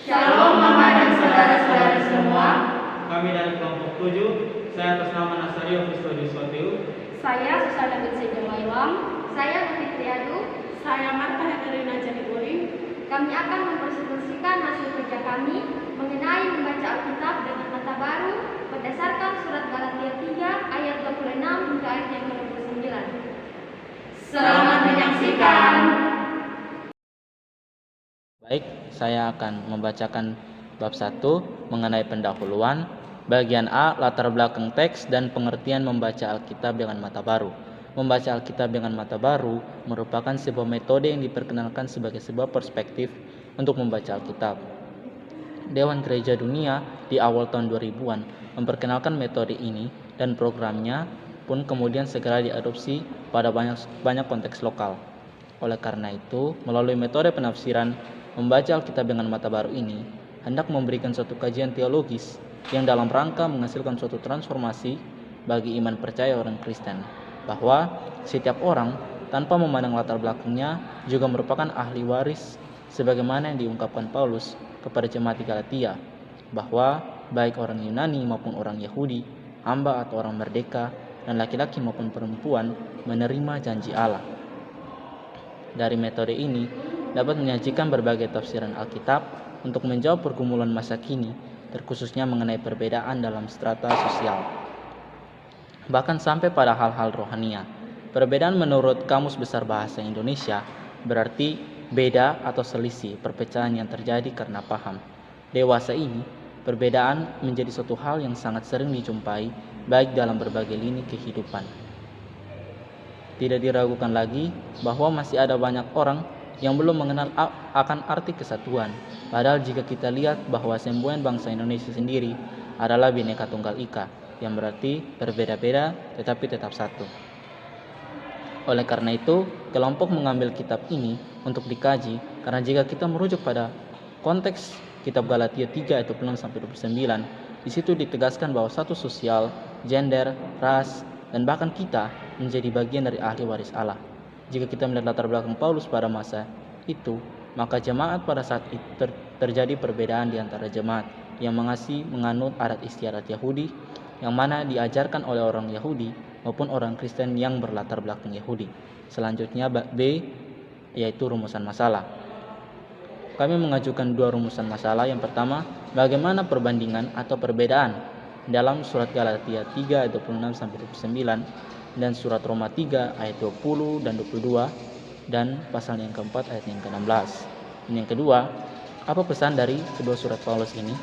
Shalom Mama dan saudara-saudara semua. Kami dari kelompok 7, saya atas nama Nasario Custodius Watiu. Saya Susana Binti Jamailang. Saya Putri Triadu. Saya Marta Heterina Janipuling. Kami akan mempresentasikan hasil kerja kami mengenai membaca Alkitab dengan mata baru berdasarkan surat Galatia 3 ayat 26 hingga ayat yang ke-29. Selamat menyaksikan. Baik, saya akan membacakan bab 1 mengenai pendahuluan. Bagian A, latar belakang teks dan pengertian membaca Alkitab dengan mata baru. Membaca Alkitab dengan mata baru merupakan sebuah metode yang diperkenalkan sebagai sebuah perspektif untuk membaca Alkitab. Dewan Gereja Dunia di awal tahun 2000-an memperkenalkan metode ini dan programnya pun kemudian segera diadopsi pada banyak konteks lokal. Oleh karena itu, melalui metode penafsiran membaca Alkitab dengan mata baru ini hendak memberikan suatu kajian teologis yang dalam rangka menghasilkan suatu transformasi bagi iman percaya orang Kristen, bahwa setiap orang tanpa memandang latar belakangnya juga merupakan ahli waris sebagaimana yang diungkapkan Paulus kepada jemaat di Galatia, bahwa baik orang Yunani maupun orang Yahudi, hamba atau orang merdeka, dan laki-laki maupun perempuan menerima janji Allah. Dari metode ini dapat menyajikan berbagai tafsiran Alkitab untuk menjawab pergumulan masa kini, terkhususnya mengenai perbedaan dalam strata sosial, bahkan sampai pada hal-hal rohania. Perbedaan menurut Kamus Besar Bahasa Indonesia berarti beda atau selisih, perpecahan yang terjadi karena paham. Dewasa ini, perbedaan menjadi suatu hal yang sangat sering dijumpai baik dalam berbagai lini kehidupan. Tidak diragukan lagi bahwa masih ada banyak orang yang belum mengenal akan arti kesatuan. Padahal jika kita lihat bahwa semboyan bangsa Indonesia sendiri adalah Bhinneka Tunggal Ika, yang berarti berbeda-beda tetapi tetap satu. Oleh karena itu, kelompok mengambil kitab ini untuk dikaji, karena jika kita merujuk pada konteks kitab Galatia 3 ayat 26-29, di situ ditegaskan bahwa status sosial, gender, ras, dan bahkan kita menjadi bagian dari ahli waris Allah. Jika kita melihat latar belakang Paulus pada masa itu, maka jemaat pada saat itu terjadi perbedaan di antara jemaat yang menganut adat istiadat Yahudi, yang mana diajarkan oleh orang Yahudi maupun orang Kristen yang berlatar belakang Yahudi. Selanjutnya B, yaitu rumusan masalah. Kami mengajukan dua rumusan masalah. Yang pertama, bagaimana perbandingan atau perbedaan dalam surat Galatia 3 ayat 26-29 dan surat Roma 3 ayat 20 dan 22 dan pasal yang keempat ayat yang ke-16. Dan yang kedua, apa pesan dari kedua surat Paulus ini?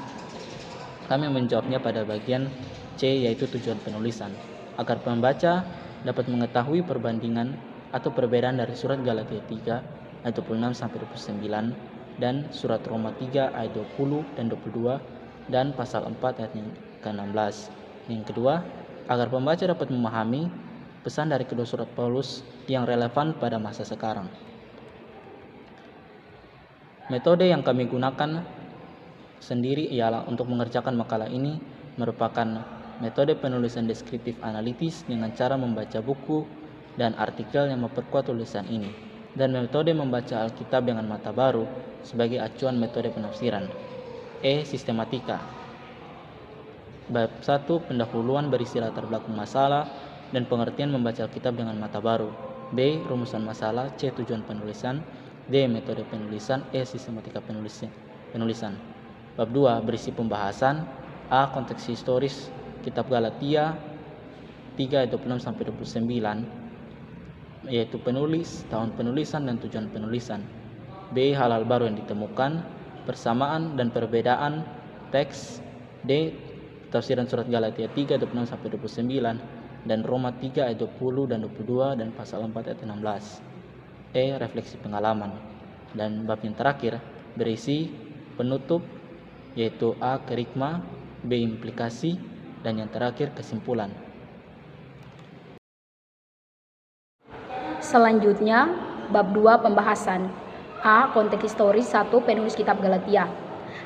Kami menjawabnya pada bagian C, yaitu tujuan penulisan, agar pembaca dapat mengetahui perbandingan atau perbedaan dari surat Galatia 3 ayat 26-29 dan surat Roma 3 ayat 20 dan 22 dan pasal 4 ayat yang ke-16. Yang kedua, agar pembaca dapat memahami pesan dari kedua surat Paulus yang relevan pada masa sekarang. Metode yang kami gunakan sendiri ialah untuk mengerjakan makalah ini merupakan metode penulisan deskriptif analitis dengan cara membaca buku dan artikel yang memperkuat tulisan ini, dan metode membaca Alkitab dengan mata baru sebagai acuan metode penafsiran. E, sistematika. Bab 1, pendahuluan berisi latar belakang masalah dan pengertian membaca Alkitab dengan mata baru. B, rumusan masalah. C, tujuan penulisan. D, metode penulisan. E, sistematika penulisan. Bab 2, berisi pembahasan. A, konteks historis kitab Galatia 3 ayat 26-29, yaitu penulis, tahun penulisan, dan tujuan penulisan. B, hal-hal baru yang ditemukan, persamaan dan perbedaan teks. D, tafsiran surat Galatia 3 ayat 26-29 dan Roma 3 ayat 20 dan 22 dan pasal 4 ayat 16. E, refleksi pengalaman. Dan bab yang terakhir berisi penutup, yaitu A, kerikma, B, implikasi, dan yang terakhir kesimpulan. Selanjutnya, bab 2 pembahasan. A, konteks historis 1 penulis kitab Galatia.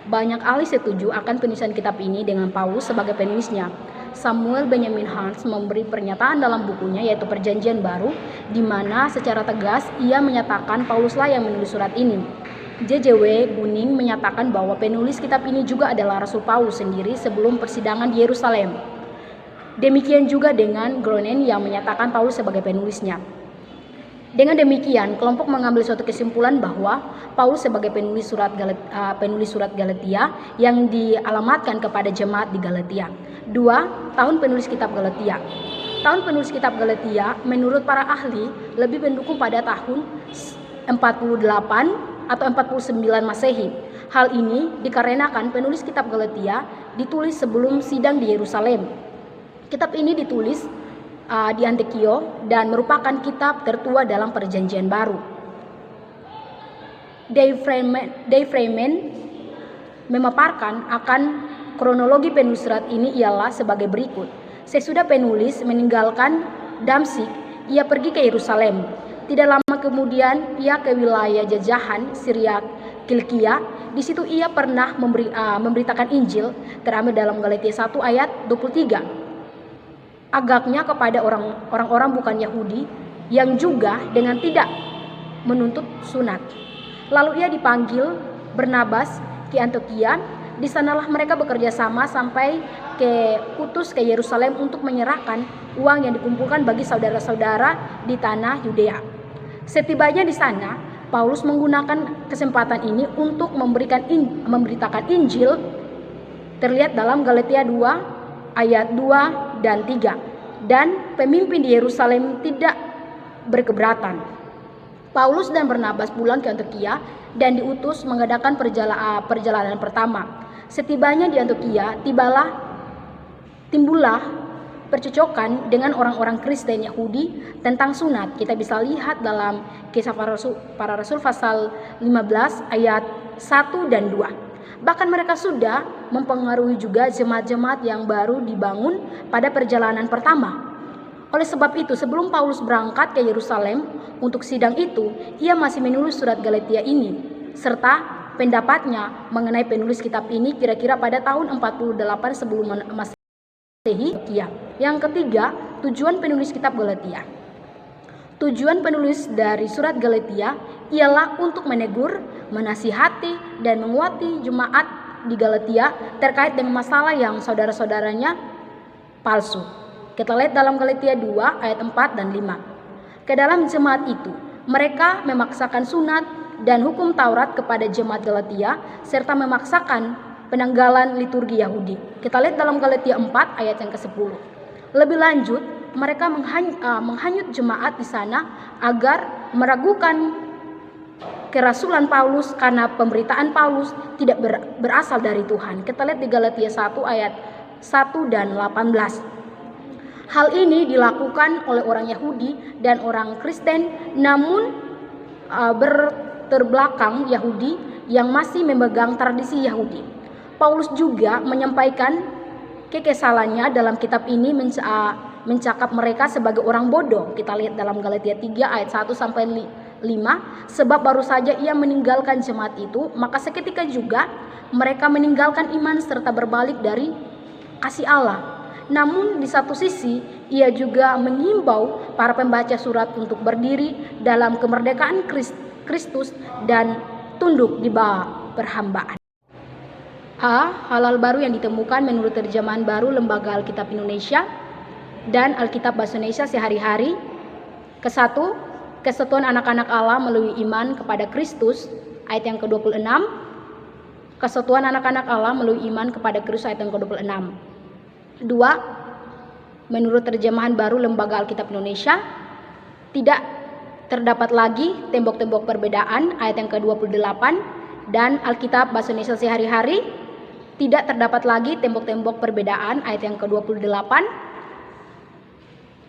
Banyak ahli setuju akan penulisan kitab ini dengan Paulus sebagai penulisnya. Samuel Benjamin Hans memberi pernyataan dalam bukunya yaitu Perjanjian Baru, di mana secara tegas ia menyatakan Pauluslah yang menulis surat ini. JJW Guning menyatakan bahwa penulis kitab ini juga adalah Rasul Paulus sendiri sebelum persidangan di Yerusalem. Demikian juga dengan Gronen yang menyatakan Paulus sebagai penulisnya. Dengan demikian, kelompok mengambil suatu kesimpulan bahwa Paulus sebagai penulis surat Galatia yang dialamatkan kepada jemaat di Galatia. 2. Tahun penulis kitab Galatia. Tahun penulis kitab Galatia menurut para ahli lebih mendukung pada tahun 48 atau 49 Masehi. Hal ini dikarenakan penulis kitab Galatia ditulis sebelum sidang di Yerusalem. Kitab ini ditulis di Antiochia dan merupakan kitab tertua dalam Perjanjian Baru. Dave Freeman memaparkan akan kronologi penulis surat ini ialah sebagai berikut. Sesudah penulis meninggalkan Damsyik, ia pergi ke Yerusalem. Tidak lama kemudian ia ke wilayah jajahan Syria Kilkia. Di situ ia pernah memberitakan Injil, terambil dalam Galatia 1 ayat 23. Agaknya kepada orang-orang bukan Yahudi yang juga dengan tidak menuntut sunat. Lalu ia dipanggil Barnabas ke Antiochia. Di sanalah mereka bekerja sama sampai utus ke Yerusalem untuk menyerahkan uang yang dikumpulkan bagi saudara-saudara di tanah Yudea. Setibanya di sana, Paulus menggunakan kesempatan ini untuk memberitakan Injil, terlihat dalam Galatia 2 ayat 2 dan 3. Dan pemimpin di Yerusalem tidak berkeberatan. Paulus dan Barnabas pulang ke Antiochia dan diutus mengadakan perjalanan pertama. Setibanya di Antiochia, timbullah percocokan dengan orang-orang Kristen Yahudi tentang sunat. Kita bisa lihat dalam Kisah Para Rasul pasal 15 ayat 1 dan 2. Bahkan mereka sudah mempengaruhi juga jemaat-jemaat yang baru dibangun pada perjalanan pertama. Oleh sebab itu, sebelum Paulus berangkat ke Yerusalem untuk sidang itu, ia masih menulis surat Galatia ini, serta pendapatnya mengenai penulis kitab ini kira-kira pada tahun 48 sebelum Masehi. Yang ketiga, tujuan penulis kitab Galatia. Tujuan penulis dari surat Galatia ialah untuk menegur, menasihati, dan menguati jemaat di Galatia terkait dengan masalah yang saudara-saudaranya palsu. Kita lihat dalam Galatia 2 ayat 4 dan 5. Ke dalam jemaat itu, mereka memaksakan sunat dan hukum Taurat kepada jemaat Galatia serta memaksakan penanggalan liturgi Yahudi. Kita lihat dalam Galatia 4 ayat yang ke-10. Lebih lanjut, mereka menghanyut jemaat di sana agar meragukan kerasulan Paulus karena pemberitaan Paulus tidak berasal dari Tuhan. Kita lihat di Galatia 1 ayat 1 dan 18. Hal ini dilakukan oleh orang Yahudi dan orang Kristen, namun berterbelakang Yahudi yang masih memegang tradisi Yahudi. Paulus juga menyampaikan kekesalannya dalam kitab ini mencakap mereka sebagai orang bodoh. Kita lihat dalam Galatia 3 ayat 1 sampai 5. Sebab baru saja ia meninggalkan jemaat itu, maka seketika juga mereka meninggalkan iman serta berbalik dari kasih Allah. Namun di satu sisi ia juga mengimbau para pembaca surat untuk berdiri dalam kemerdekaan Kristus dan tunduk di bawah perhambaan. Hal-hal baru yang ditemukan menurut terjemahan baru Lembaga Alkitab Indonesia dan Alkitab Bahasa Indonesia sehari-hari. Ke-1, kesatuan anak-anak Allah melalui iman kepada Kristus, ayat yang ke-26. Kesatuan anak-anak Allah melalui iman kepada Kristus, ayat yang ke-26. 2, menurut terjemahan baru Lembaga Alkitab Indonesia, tidak terdapat lagi tembok-tembok perbedaan, ayat yang ke-28. Dan Alkitab Bahasa Indonesia sehari-hari, tidak terdapat lagi tembok-tembok perbedaan, ayat yang ke-28.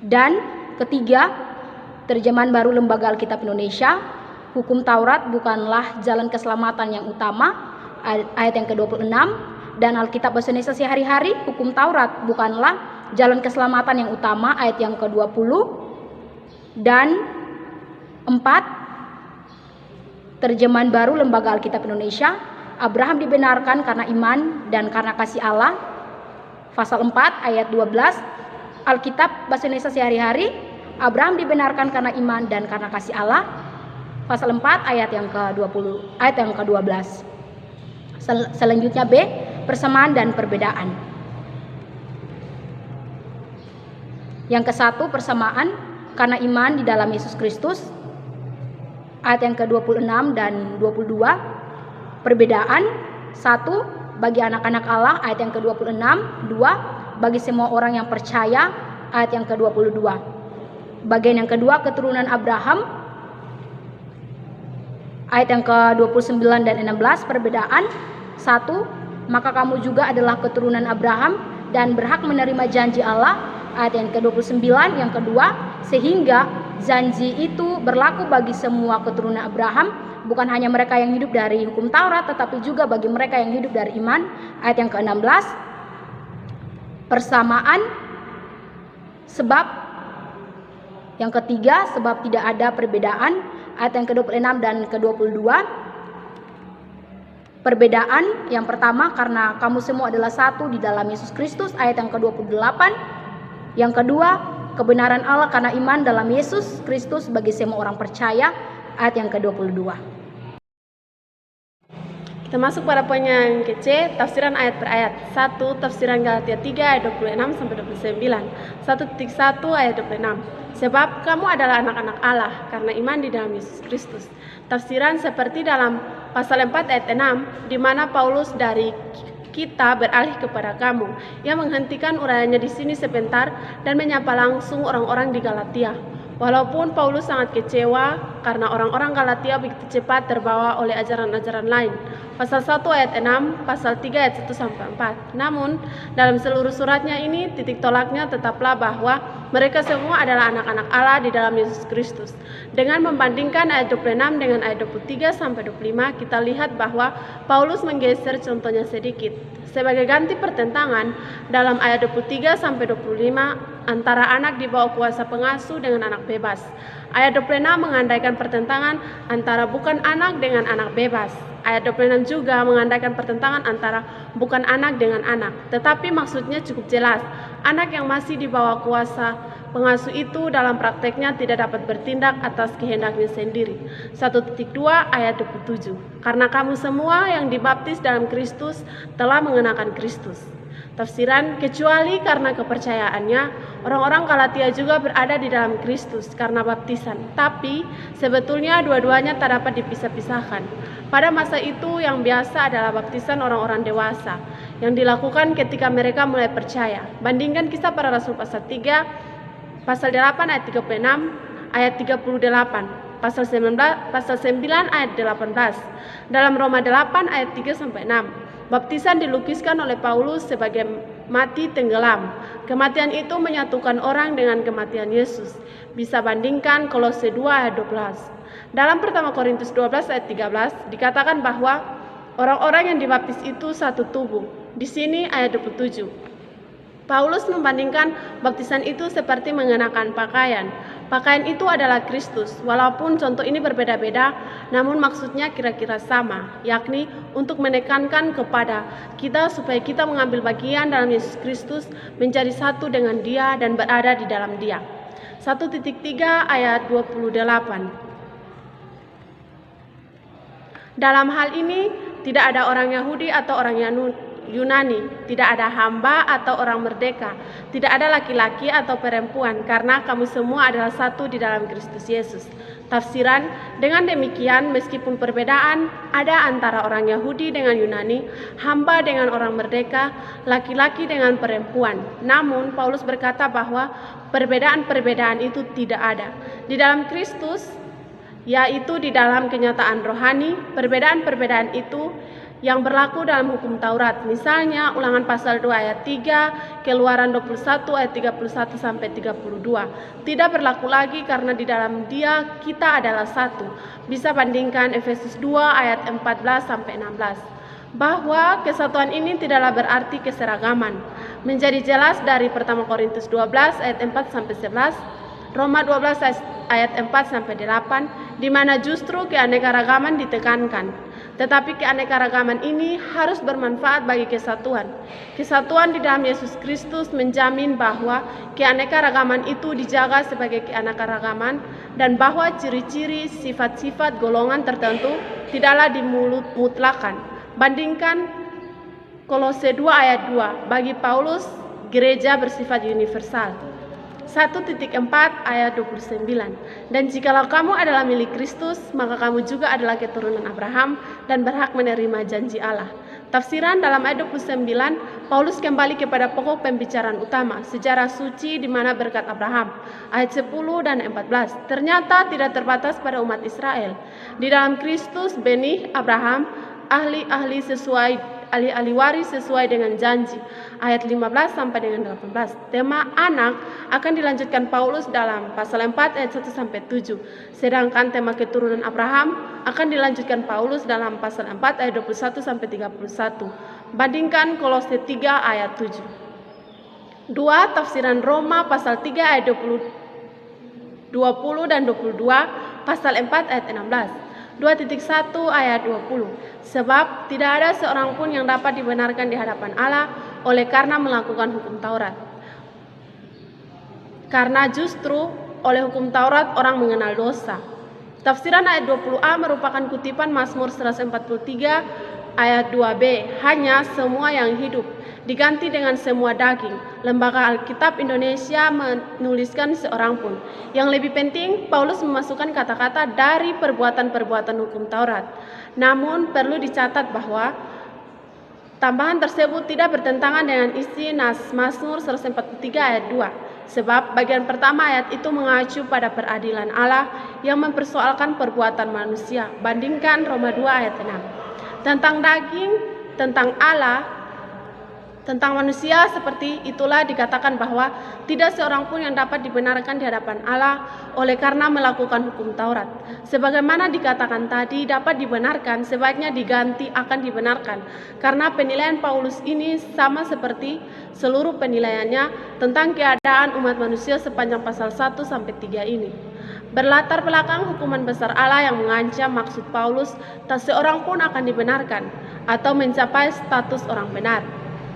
Dan ketiga, terjemahan baru Lembaga Alkitab Indonesia, hukum Taurat bukanlah jalan keselamatan yang utama, ayat yang ke-26. Dan Alkitab Bahasa Indonesia sehari-hari, hukum Taurat bukanlah jalan keselamatan yang utama, ayat yang ke-20. Dan 4, terjemahan baru Lembaga Alkitab Indonesia, Abraham dibenarkan karena iman dan karena kasih Allah, pasal 4 ayat 12. Alkitab Bahasa Indonesia sehari-hari, Abraham dibenarkan karena iman dan karena kasih Allah, pasal 4 ayat yang ke-12. Selanjutnya B, persamaan dan perbedaan. Yang ke-1 persamaan karena iman di dalam Yesus Kristus, ayat yang ke-26 dan 22. Perbedaan 1 bagi anak-anak Allah, ayat yang ke-26. 2 bagi semua orang yang percaya, ayat yang ke-22. Bagian yang kedua, keturunan Abraham, ayat yang ke-29 dan 16. Perbedaan 1 maka kamu juga adalah keturunan Abraham dan berhak menerima janji Allah, ayat yang ke-29. Yang kedua, sehingga janji itu berlaku bagi semua keturunan Abraham, bukan hanya mereka yang hidup dari hukum Taurat, tetapi juga bagi mereka yang hidup dari iman, ayat yang ke-16. Persamaan sebab yang ketiga, sebab tidak ada perbedaan, ayat yang ke-26 dan ke-22. Perbedaan yang pertama karena kamu semua adalah satu di dalam Yesus Kristus, ayat yang ke-28. Yang kedua, kebenaran Allah karena iman dalam Yesus Kristus bagi semua orang percaya, ayat yang ke-22. Kita masuk pada poin yang ke-C, tafsiran ayat per ayat. 1. Tafsiran Galatia 3 ayat 26 sampai 29. 1.1 ayat 26. Sebab kamu adalah anak-anak Allah karena iman di dalam Yesus Kristus. Tafsiran seperti dalam pasal 4 ayat 6, di mana Paulus dari kita beralih kepada kamu, yang menghentikan uraiannya di sini sebentar dan menyapa langsung orang-orang di Galatia. Walaupun Paulus sangat kecewa karena orang-orang Galatia begitu cepat terbawa oleh ajaran-ajaran lain. Pasal 1 ayat 6, pasal 3 ayat 1 sampai 4. Namun, dalam seluruh suratnya ini titik tolaknya tetaplah bahwa mereka semua adalah anak-anak Allah di dalam Yesus Kristus. Dengan membandingkan ayat 26 dengan ayat 23 sampai 25, kita lihat bahwa Paulus menggeser contohnya sedikit. Sebagai ganti pertentangan, dalam ayat 23 sampai 25 antara anak di bawah kuasa pengasuh dengan anak bebas. Ayat 26 mengandaikan pertentangan antara bukan anak dengan anak bebas. Ayat 26 juga mengandaikan pertentangan antara bukan anak dengan anak. Tetapi maksudnya cukup jelas. Anak yang masih di bawah kuasa pengasuh itu dalam prakteknya tidak dapat bertindak atas kehendaknya sendiri. 1.2 ayat 27. Karena kamu semua yang dibaptis dalam Kristus telah mengenakan Kristus. Tafsiran, kecuali karena kepercayaannya, orang-orang Galatia juga berada di dalam Kristus karena baptisan. Tapi sebetulnya dua-duanya tak dapat dipisah-pisahkan. Pada masa itu yang biasa adalah baptisan orang-orang dewasa yang dilakukan ketika mereka mulai percaya. Bandingkan Kisah Para Rasul pasal 3, pasal 8 ayat 36, ayat 38, pasal 9 ayat 18, dalam Roma 8 ayat 3 sampai 6. Baptisan dilukiskan oleh Paulus sebagai mati tenggelam. Kematian itu menyatukan orang dengan kematian Yesus. Bisa bandingkan Kolose 2 ayat 12. Dalam 1 Korintus 12 ayat 13 dikatakan bahwa orang-orang yang dibaptis itu satu tubuh. Di sini ayat 27. Paulus membandingkan baptisan itu seperti mengenakan pakaian. Pakaian itu adalah Kristus. Walaupun contoh ini berbeda-beda, namun maksudnya kira-kira sama, yakni untuk menekankan kepada kita supaya kita mengambil bagian dalam Yesus Kristus, menjadi satu dengan Dia dan berada di dalam Dia. 1.3 ayat 28. Dalam hal ini tidak ada orang Yahudi atau orang Yunani, tidak ada hamba atau orang merdeka, tidak ada laki-laki atau perempuan, karena kamu semua adalah satu di dalam Kristus Yesus. Tafsiran, dengan demikian meskipun perbedaan ada antara orang Yahudi dengan Yunani, hamba dengan orang merdeka, laki-laki dengan perempuan, namun Paulus berkata bahwa perbedaan-perbedaan itu tidak ada. Di dalam Kristus, yaitu di dalam kenyataan rohani, perbedaan-perbedaan itu yang berlaku dalam hukum Taurat. Misalnya Ulangan pasal 2 ayat 3, Keluaran 21 ayat 31 sampai 32. Tidak berlaku lagi karena di dalam Dia kita adalah satu. Bisa bandingkan Efesus 2 ayat 14 sampai 16. Bahwa kesatuan ini tidaklah berarti keseragaman. Menjadi jelas dari 1 Korintus 12 ayat 4 sampai 11, Roma 12 ayat 4 sampai 8, di mana justru keanekaragaman ditekankan. Tetapi keanekaragaman ini harus bermanfaat bagi kesatuan. Kesatuan di dalam Yesus Kristus menjamin bahwa keanekaragaman itu dijaga sebagai keanekaragaman dan bahwa ciri-ciri sifat-sifat golongan tertentu tidaklah dimutlakan. Bandingkan Kolose 2 ayat 2, bagi Paulus gereja bersifat universal. 1.4 ayat 29. Dan jikalau kamu adalah milik Kristus, maka kamu juga adalah keturunan Abraham dan berhak menerima janji Allah. Tafsiran dalam ayat 29, Paulus kembali kepada pokok pembicaraan utama, sejarah suci di mana berkat Abraham. Ayat 10 dan 14, ternyata tidak terbatas pada umat Israel. Di dalam Kristus, benih Abraham, ahli-ahli waris sesuai dengan janji. Ayat 15 sampai dengan 18. Tema anak akan dilanjutkan Paulus dalam pasal 4 ayat 1 sampai 7. Sedangkan tema keturunan Abraham akan dilanjutkan Paulus dalam pasal 4 ayat 21 sampai 31. Bandingkan Kolose 3 ayat 7. 2. Tafsiran Roma pasal 3 ayat 20 dan 22, pasal 4 ayat 16. 2.1 ayat 20. Sebab tidak ada seorang pun yang dapat dibenarkan di hadapan Allah oleh karena melakukan hukum Taurat. Karena justru oleh hukum Taurat orang mengenal dosa. Tafsiran ayat 20a merupakan kutipan Mazmur 143 ayat 2b. Hanya semua yang hidup diganti dengan semua daging. Lembaga Alkitab Indonesia menuliskan seorang pun. Yang lebih penting, Paulus memasukkan kata-kata dari perbuatan-perbuatan hukum Taurat. Namun perlu dicatat bahwa tambahan tersebut tidak bertentangan dengan isi Mazmur 143 ayat 2. Sebab bagian pertama ayat itu mengacu pada peradilan Allah yang mempersoalkan perbuatan manusia. Bandingkan Roma 2 ayat 6. Tentang daging, tentang Allah, tentang manusia, seperti itulah dikatakan bahwa tidak seorang pun yang dapat dibenarkan di hadapan Allah oleh karena melakukan hukum Taurat. Sebagaimana dikatakan tadi, dapat dibenarkan, sebaiknya diganti akan dibenarkan. Karena penilaian Paulus ini sama seperti seluruh penilaiannya tentang keadaan umat manusia sepanjang pasal 1 sampai 3 ini. Berlatar belakang hukuman besar Allah yang mengancam, maksud Paulus, tak seorang pun akan dibenarkan atau mencapai status orang benar.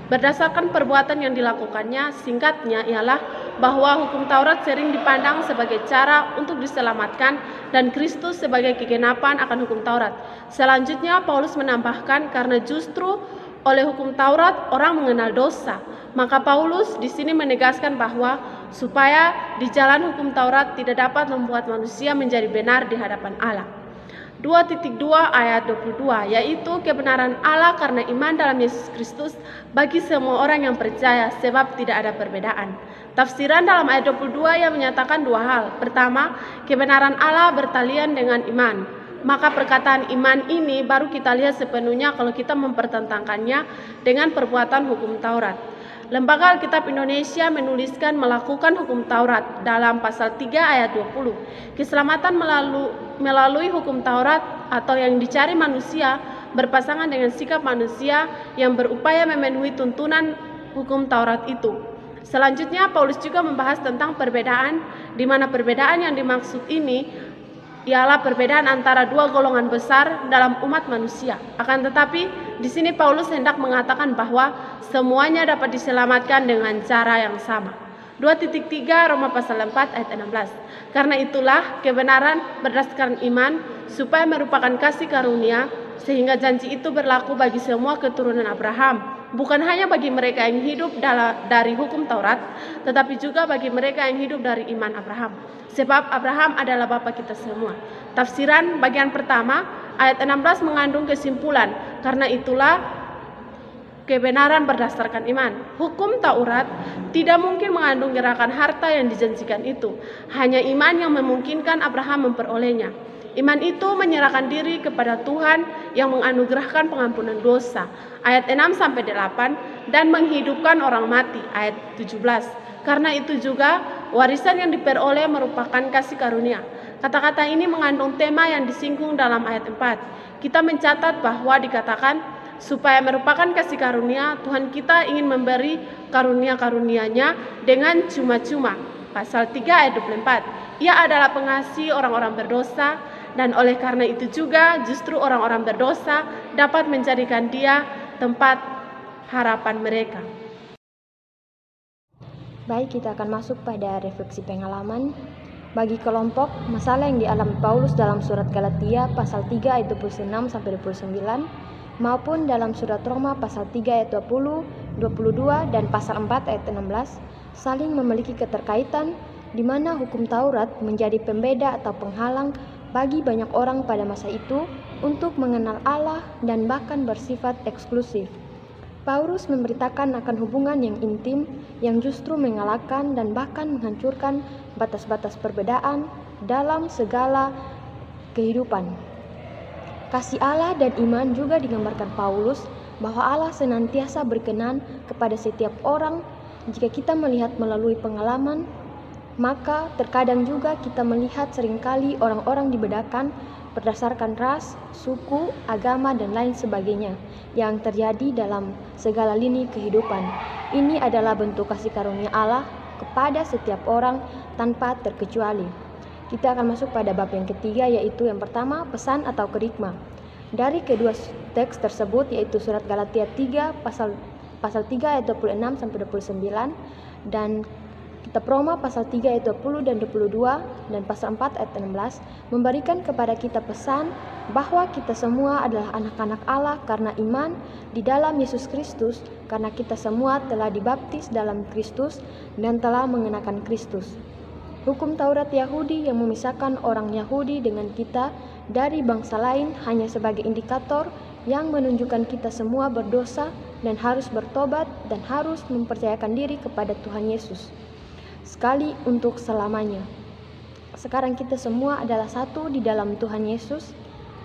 Berdasarkan perbuatan yang dilakukannya, singkatnya ialah bahwa hukum Taurat sering dipandang sebagai cara untuk diselamatkan dan Kristus sebagai kegenapan akan hukum Taurat. Selanjutnya Paulus menambahkan karena justru oleh hukum Taurat orang mengenal dosa. Maka Paulus di sini menegaskan bahwa supaya di jalan hukum Taurat tidak dapat membuat manusia menjadi benar di hadapan Allah. 2.2 ayat 22, yaitu kebenaran Allah karena iman dalam Yesus Kristus bagi semua orang yang percaya, sebab tidak ada perbedaan. Tafsiran dalam ayat 22 yang menyatakan dua hal. Pertama, kebenaran Allah bertalian dengan iman. Maka perkataan iman ini baru kita lihat sepenuhnya kalau kita mempertentangkannya dengan perbuatan hukum Taurat. Lembaga Alkitab Indonesia menuliskan melakukan hukum Taurat dalam pasal 3 ayat 20. Keselamatan melalui hukum Taurat atau yang dicari manusia berpasangan dengan sikap manusia yang berupaya memenuhi tuntunan hukum Taurat itu. Selanjutnya Paulus juga membahas tentang perbedaan, di mana perbedaan yang dimaksud ini ialah perbedaan antara dua golongan besar dalam umat manusia. Akan tetapi di sini Paulus hendak mengatakan bahwa semuanya dapat diselamatkan dengan cara yang sama. 2.3 Roma pasal 4 ayat 16. Karena itulah kebenaran berdasarkan iman supaya merupakan kasih karunia, sehingga janji itu berlaku bagi semua keturunan Abraham, bukan hanya bagi mereka yang hidup dari hukum Taurat, tetapi juga bagi mereka yang hidup dari iman Abraham. Sebab Abraham adalah bapa kita semua. Tafsiran bagian pertama ayat 16 mengandung kesimpulan, karena itulah kebenaran berdasarkan iman. Hukum Taurat tidak mungkin mengandung gerakan harta yang dijanjikan itu. Hanya iman yang memungkinkan Abraham memperolehnya. Iman itu menyerahkan diri kepada Tuhan yang menganugerahkan pengampunan dosa. Ayat 6-8 dan menghidupkan orang mati. Ayat 17. Karena itu juga warisan yang diperoleh merupakan kasih karunia. Kata-kata ini mengandung tema yang disinggung dalam ayat 4. Kita mencatat bahwa dikatakan supaya merupakan kasih karunia, Tuhan kita ingin memberi karunia-karunia-Nya dengan cuma-cuma. Pasal 3 ayat 24. Ia adalah pengasih orang-orang berdosa dan oleh karena itu juga justru orang-orang berdosa dapat menjadikan dia tempat harapan mereka. Baik, kita akan masuk pada refleksi pengalaman. Bagi kelompok, masalah yang dialami Paulus dalam surat Galatia pasal 3 ayat 26 sampai 29 maupun dalam surat Roma pasal 3 ayat 20, 22 dan pasal 4 ayat 16 saling memiliki keterkaitan di mana hukum Taurat menjadi pembeda atau penghalang bagi banyak orang pada masa itu untuk mengenal Allah dan bahkan bersifat eksklusif. Paulus memberitakan akan hubungan yang intim yang justru mengalahkan dan bahkan menghancurkan batas-batas perbedaan dalam segala kehidupan. Kasih Allah dan iman juga digambarkan Paulus bahwa Allah senantiasa berkenan kepada setiap orang. Jika kita melihat melalui pengalaman, maka terkadang juga kita melihat seringkali orang-orang dibedakan berdasarkan ras, suku, agama, dan lain sebagainya yang terjadi dalam segala lini kehidupan. Ini adalah bentuk kasih karunia Allah kepada setiap orang tanpa terkecuali. Kita akan masuk pada bab yang ketiga, yaitu yang pertama, pesan atau kerikma. Dari kedua teks tersebut, yaitu surat Galatia 3 pasal 3 ayat 26 sampai 29 dan Kitab Roma pasal 3 ayat 20 dan 22 dan pasal 4 ayat 16 memberikan kepada kita pesan bahwa kita semua adalah anak-anak Allah karena iman di dalam Yesus Kristus, karena kita semua telah dibaptis dalam Kristus dan telah mengenakan Kristus. Hukum Taurat Yahudi yang memisahkan orang Yahudi dengan kita dari bangsa lain hanya sebagai indikator yang menunjukkan kita semua berdosa dan harus bertobat dan harus mempercayakan diri kepada Tuhan Yesus sekali untuk selamanya. Sekarang kita semua adalah satu di dalam Tuhan Yesus.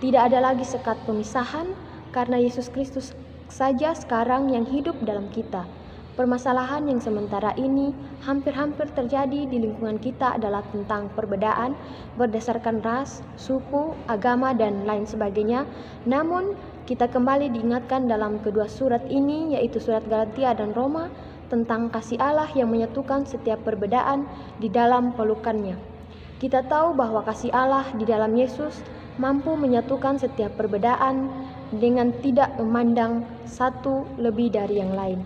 Tidak ada lagi sekat pemisahan karena Yesus Kristus saja sekarang yang hidup dalam kita. Permasalahan yang sementara ini hampir-hampir terjadi di lingkungan kita adalah tentang perbedaan berdasarkan ras, suku, agama, dan lain sebagainya. Namun, kita kembali diingatkan dalam kedua surat ini, yaitu surat Galatia dan Roma, tentang kasih Allah yang menyatukan setiap perbedaan di dalam pelukannya. Kita tahu bahwa kasih Allah di dalam Yesus mampu menyatukan setiap perbedaan dengan tidak memandang satu lebih dari yang lain.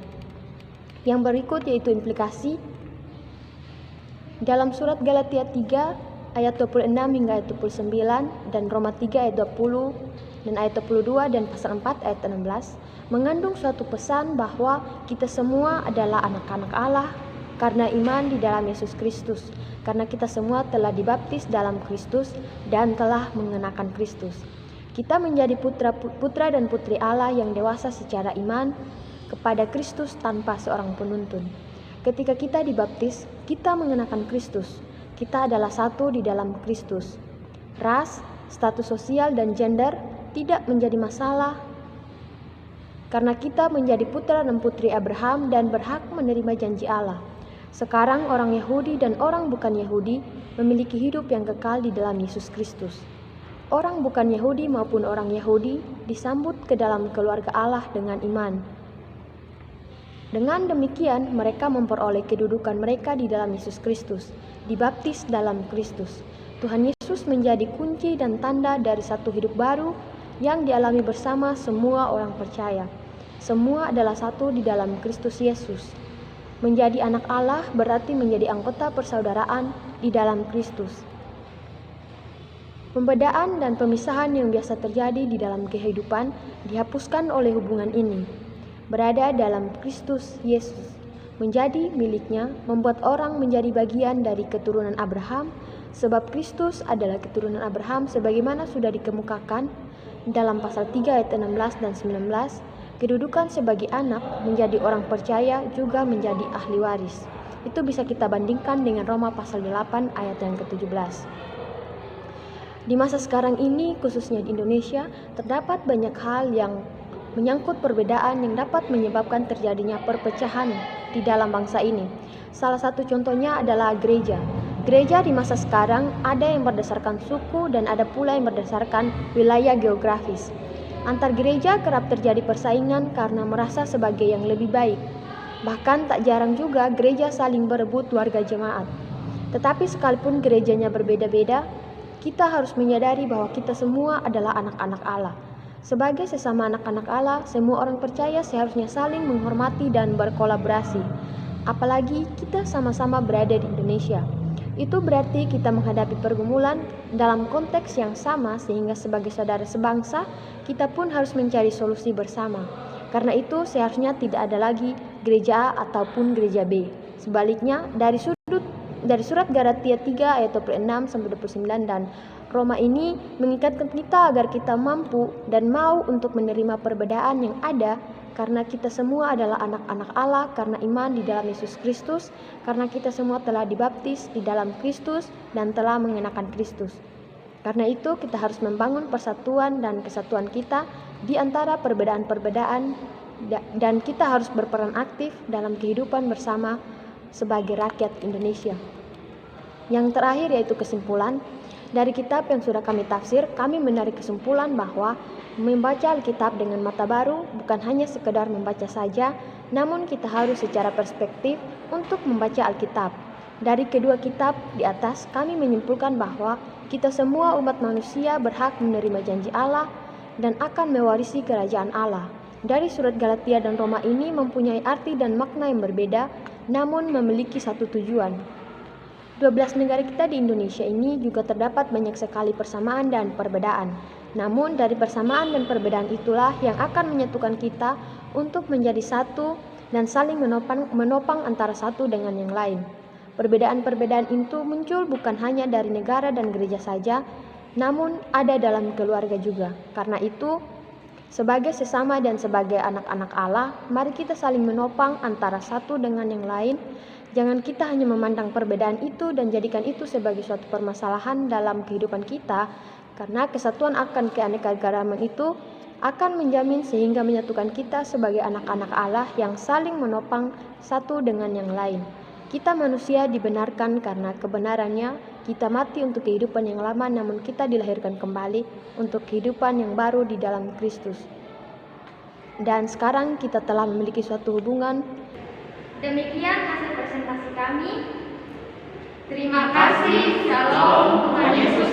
Yang berikut yaitu implikasi dalam surat Galatia 3 ayat 26 hingga ayat 29 dan Roma 3 ayat 20 dan ayat 22 dan pasal 4 ayat 16 mengandung suatu pesan bahwa kita semua adalah anak-anak Allah karena iman di dalam Yesus Kristus, karena kita semua telah dibaptis dalam Kristus dan telah mengenakan Kristus. Kita menjadi putra dan putri Allah yang dewasa secara iman kepada Kristus tanpa seorang penuntun. Ketika kita dibaptis, kita mengenakan Kristus. Kita adalah satu di dalam Kristus. Ras, status sosial, dan gender tidak menjadi masalah karena kita menjadi putra dan putri Abraham dan berhak menerima janji Allah. Sekarang orang Yahudi dan orang bukan Yahudi memiliki hidup yang kekal di dalam Yesus Kristus. Orang bukan Yahudi maupun orang Yahudi disambut ke dalam keluarga Allah dengan iman. Dengan demikian, mereka memperoleh kedudukan mereka di dalam Yesus Kristus, dibaptis dalam Kristus. Tuhan Yesus menjadi kunci dan tanda dari satu hidup baru yang dialami bersama semua orang percaya. Semua adalah satu di dalam Kristus Yesus. Menjadi anak Allah berarti menjadi anggota persaudaraan di dalam Kristus. Pembedaan dan pemisahan yang biasa terjadi di dalam kehidupan dihapuskan oleh hubungan ini. Berada dalam Kristus Yesus, menjadi miliknya, membuat orang menjadi bagian dari keturunan Abraham, sebab Kristus adalah keturunan Abraham sebagaimana sudah dikemukakan dalam pasal 3 ayat 16 dan 19, kedudukan sebagai anak menjadi orang percaya juga menjadi ahli waris. Itu bisa kita bandingkan dengan Roma pasal 8 ayat yang ke-17. Di masa sekarang ini, khususnya di Indonesia, terdapat banyak hal yang menyangkut perbedaan yang dapat menyebabkan terjadinya perpecahan di dalam bangsa ini. Salah satu contohnya adalah gereja. Gereja di masa sekarang ada yang berdasarkan suku dan ada pula yang berdasarkan wilayah geografis. Antar gereja kerap terjadi persaingan karena merasa sebagai yang lebih baik. Bahkan tak jarang juga gereja saling berebut warga jemaat. Tetapi sekalipun gerejanya berbeda-beda, kita harus menyadari bahwa kita semua adalah anak-anak Allah. Sebagai sesama anak-anak Allah, semua orang percaya seharusnya saling menghormati dan berkolaborasi. Apalagi kita sama-sama berada di Indonesia. Itu berarti kita menghadapi pergumulan dalam konteks yang sama, sehingga sebagai saudara sebangsa, kita pun harus mencari solusi bersama. Karena itu seharusnya tidak ada lagi gereja A ataupun gereja B. Sebaliknya, dari surat Galatia 3 ayat 26-29 dan Roma ini mengikatkan kita agar kita mampu dan mau untuk menerima perbedaan yang ada, karena kita semua adalah anak-anak Allah karena iman di dalam Yesus Kristus, karena kita semua telah dibaptis di dalam Kristus dan telah mengenakan Kristus. Karena itu kita harus membangun persatuan dan kesatuan kita di antara perbedaan-perbedaan, dan kita harus berperan aktif dalam kehidupan bersama sebagai rakyat Indonesia. Yang terakhir yaitu kesimpulan. Dari kitab yang sudah kami tafsir, kami menarik kesimpulan bahwa membaca Alkitab dengan mata baru bukan hanya sekedar membaca saja, namun kita harus secara perspektif untuk membaca Alkitab. Dari kedua kitab di atas, kami menyimpulkan bahwa kita semua umat manusia berhak menerima janji Allah dan akan mewarisi kerajaan Allah. Dari surat Galatia dan Roma ini mempunyai arti dan makna yang berbeda, namun memiliki satu tujuan. 12 negara kita di Indonesia ini juga terdapat banyak sekali persamaan dan perbedaan. Namun dari persamaan dan perbedaan itulah yang akan menyatukan kita untuk menjadi satu dan saling menopang antara satu dengan yang lain. Perbedaan-perbedaan itu muncul bukan hanya dari negara dan gereja saja, namun ada dalam keluarga juga. Karena itu, sebagai sesama dan sebagai anak-anak Allah, mari kita saling menopang antara satu dengan yang lain. Jangan kita hanya memandang perbedaan itu dan jadikan itu sebagai suatu permasalahan dalam kehidupan kita, karena kesatuan akan keanekaragaman itu akan menjamin sehingga menyatukan kita sebagai anak-anak Allah yang saling menopang satu dengan yang lain. Kita manusia dibenarkan karena kebenarannya, kita mati untuk kehidupan yang lama, namun kita dilahirkan kembali untuk kehidupan yang baru di dalam Kristus. Dan sekarang kita telah memiliki suatu hubungan. Demikian hasil presentasi kami. Terima kasih. Shalom. Tuhan Yesus